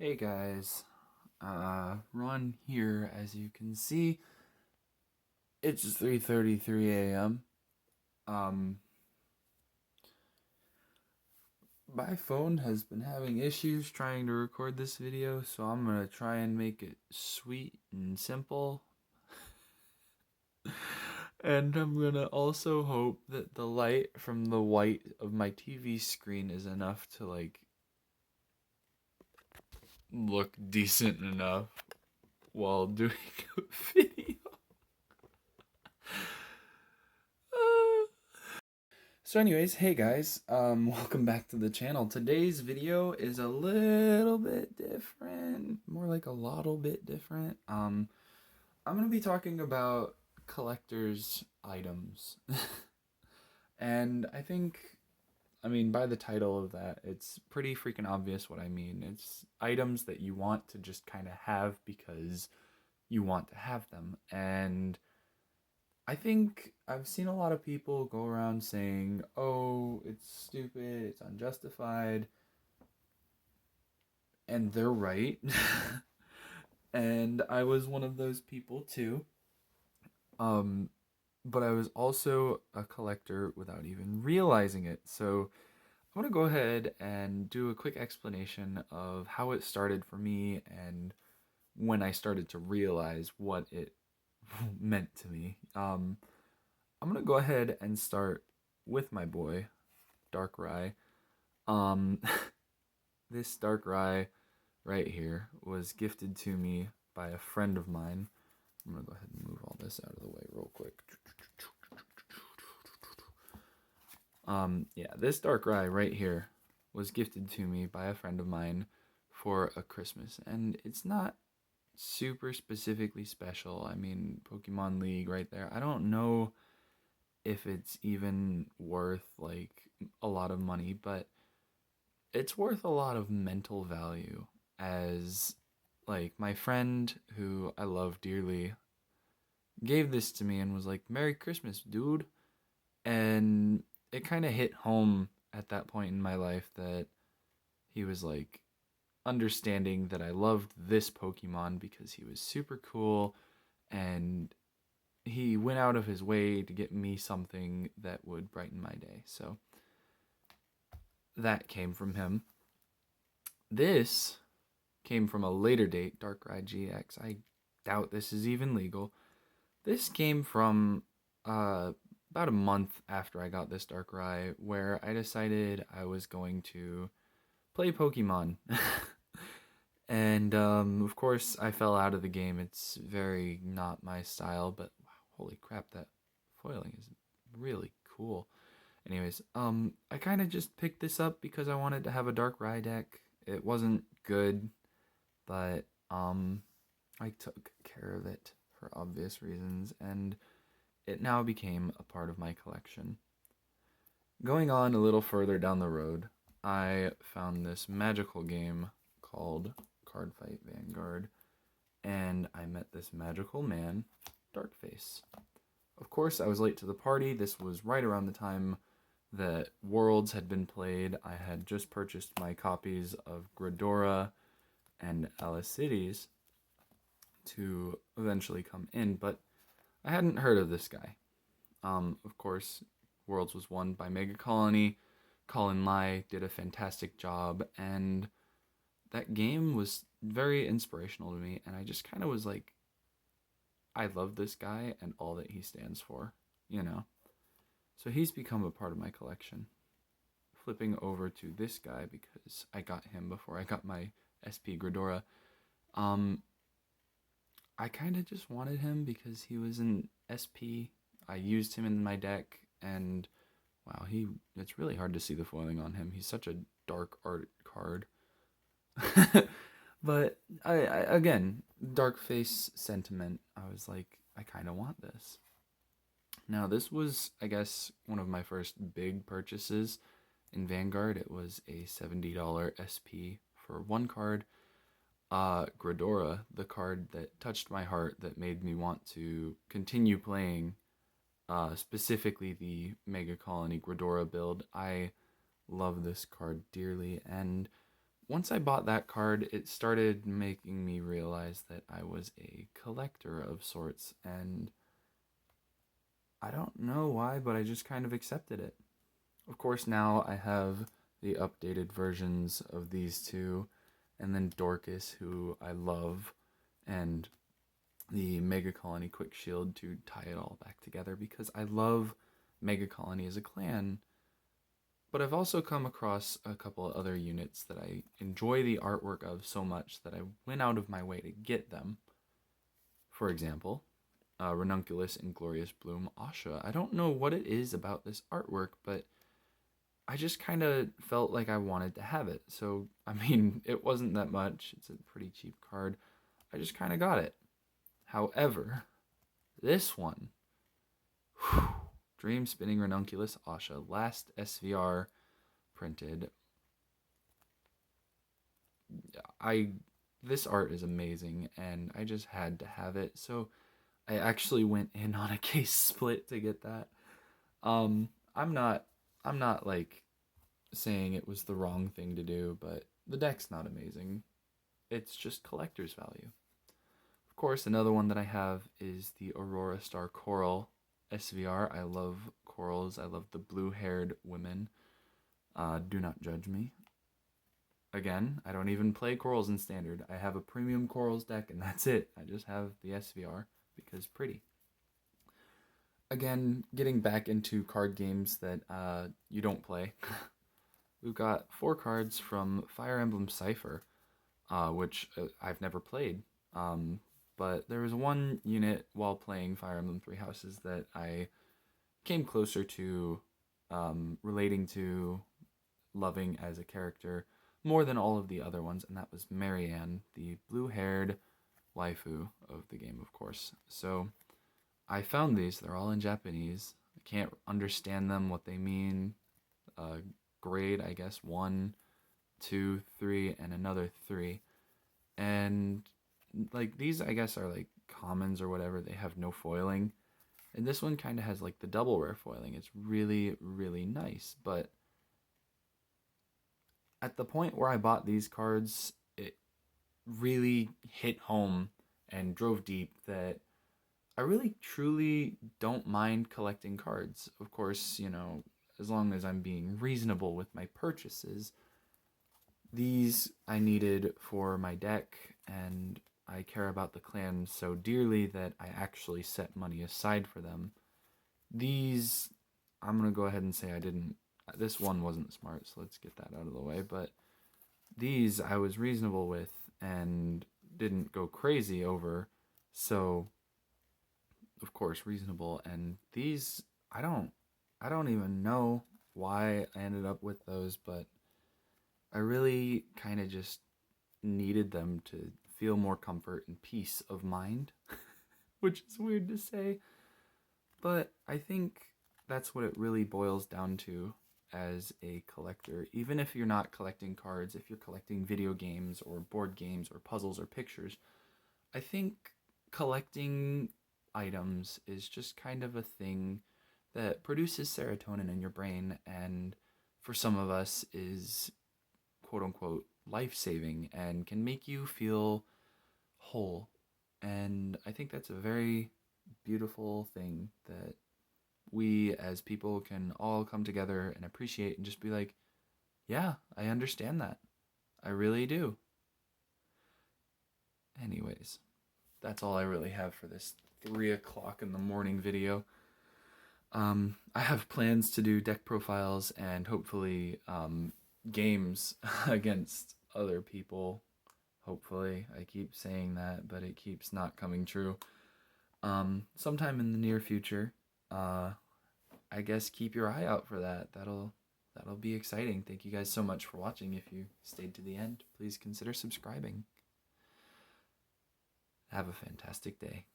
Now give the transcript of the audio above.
Hey guys, Ron here. As you can see, it's 3:33 a.m. Um, my phone has been having issues trying to record this video, so I'm gonna try and make it sweet and simple. And I'm gonna also hope that the light from the white of my TV screen is enough to look decent enough while doing a video. So anyways, hey guys, welcome back to the channel. Today's video is a little bit different, more like a lottle bit different. I'm gonna be talking about collector's items. And I mean, by the title of that, it's pretty freaking obvious what I mean. It's items that you want to just kind of have because you want to have them. And I think I've seen a lot of people go around saying, oh, it's stupid, it's unjustified, and they're right. And I was one of those people too. Um, but I was also a collector without even realizing it. So I'm going to go ahead and do a quick explanation of how it started for me and when I started to realize what it meant to me. I'm gonna go ahead and start with my boy, Darkrai. Um, this Darkrai right here was gifted to me by a friend of mine. I'm gonna go ahead and move all this out of the way real quick. Yeah, this Darkrai right here was gifted to me by a friend of mine for a Christmas, and it's not super specifically special. I mean, Pokemon League right there. I don't know if it's even worth like a lot of money, but it's worth a lot of mental value as like my friend who I love dearly gave this to me and was like, "Merry Christmas, dude." And it kind of hit home at that point in my life that he was like understanding that I loved this Pokemon because he was super cool and he went out of his way to get me something that would brighten my day. So that came from him. This came from a later date, Darkrai GX. I doubt this is even legal. This came from about a month after I got this Darkrai, where I decided I was going to play Pokemon. And of course, I fell out of the game. It's very not my style, but wow, holy crap, that foiling is really cool. Anyways, I kind of just picked this up because I wanted to have a Darkrai deck. It wasn't good, but I took care of it for obvious reasons, and it now became a part of my collection. Going on a little further down the road, I found this magical game called Card Fight Vanguard, and I met this magical man, Darkface. Of course, I was late to the party. This was right around the time that Worlds had been played. I had just purchased my copies of Gridora and Alice Cities to eventually come in, but I hadn't heard of this guy. Of course, Worlds was won by Mega Colony. Colin Lai did a fantastic job, and that game was very inspirational to me, and I just kind of was like, I love this guy and all that he stands for, you know? So he's become a part of my collection. Flipping over to this guy because I got him before I got my SP Gridora. I kind of just wanted him because he was an SP. I used him in my deck, and wow, it's really hard to see the foiling on him. He's such a dark art card. But I again, dark face sentiment. I was like, I kind of want this. Now, this was, I guess, one of my first big purchases in Vanguard. It was a $70 SP for one card. Gridora, the card that touched my heart, that made me want to continue playing, specifically the Mega Colony Gridora build. I love this card dearly, and once I bought that card, it started making me realize that I was a collector of sorts, and I don't know why, but I just kind of accepted it. Of course, now I have the updated versions of these two, and then Dorcas, who I love, and the Mega Colony Quick Shield to tie it all back together because I love Mega Colony as a clan. But I've also come across a couple of other units that I enjoy the artwork of so much that I went out of my way to get them. For example, Ranunculus and Glorious Bloom Asha. I don't know what it is about this artwork, but I just kind of felt like I wanted to have it. So, I mean, it wasn't that much. It's a pretty cheap card. I just kind of got it. However, this one, whew, Dream Spinning Ranunculus Asha, last SVR printed. This art is amazing, and I just had to have it. So I actually went in on a case split to get that. I'm not like saying it was the wrong thing to do, but the deck's not amazing. It's just collector's value. Of course, another one that I have is the Aurora Star Coral SVR. I love corals. I love the blue-haired women. Do not judge me. Again, I don't even play corals in standard. I have a premium corals deck, and that's it. I just have the SVR because pretty. Again, getting back into card games that you don't play. We've got 4 cards from Fire Emblem Cypher, which I've never played. But there was one unit while playing Fire Emblem Three Houses that I came closer to relating to, loving as a character more than all of the other ones, and that was Marianne, the blue-haired waifu of the game, of course. So I found these. They're all in Japanese. I can't understand them, what they mean. Grade, I guess, 1, 2, 3, and another 3. And like these, I guess, are like commons or whatever. They have no foiling. And this one kind of has like the double rare foiling. It's really, really nice. But at the point where I bought these cards, it really hit home and drove deep that I really truly don't mind collecting cards. Of course, you know, as long as I'm being reasonable with my purchases. These I needed for my deck, and I care about the clan so dearly that I actually set money aside for them. These, I'm going to go ahead and say I didn't. This one wasn't smart, so let's get that out of the way. But these I was reasonable with and didn't go crazy over. So, of course, reasonable. And these, I don't even know why I ended up with those, but I really kind of just needed them to feel more comfort and peace of mind, which is weird to say, but I think that's what it really boils down to as a collector. Even if you're not collecting cards, if you're collecting video games or board games or puzzles or pictures, I think collecting items is just kind of a thing that produces serotonin in your brain, and for some of us is quote-unquote life-saving and can make you feel whole. And I think that's a very beautiful thing that we as people can all come together and appreciate and just be like, yeah, I understand that. I really do. Anyways, that's all I really have for this 3 o'clock in the morning video. I have plans to do deck profiles and hopefully games against other people. Hopefully. I keep saying that, but it keeps not coming true. Sometime in the near future. I guess keep your eye out for that. That'll be exciting. Thank you guys so much for watching. If you stayed to the end, please consider subscribing. Have a fantastic day.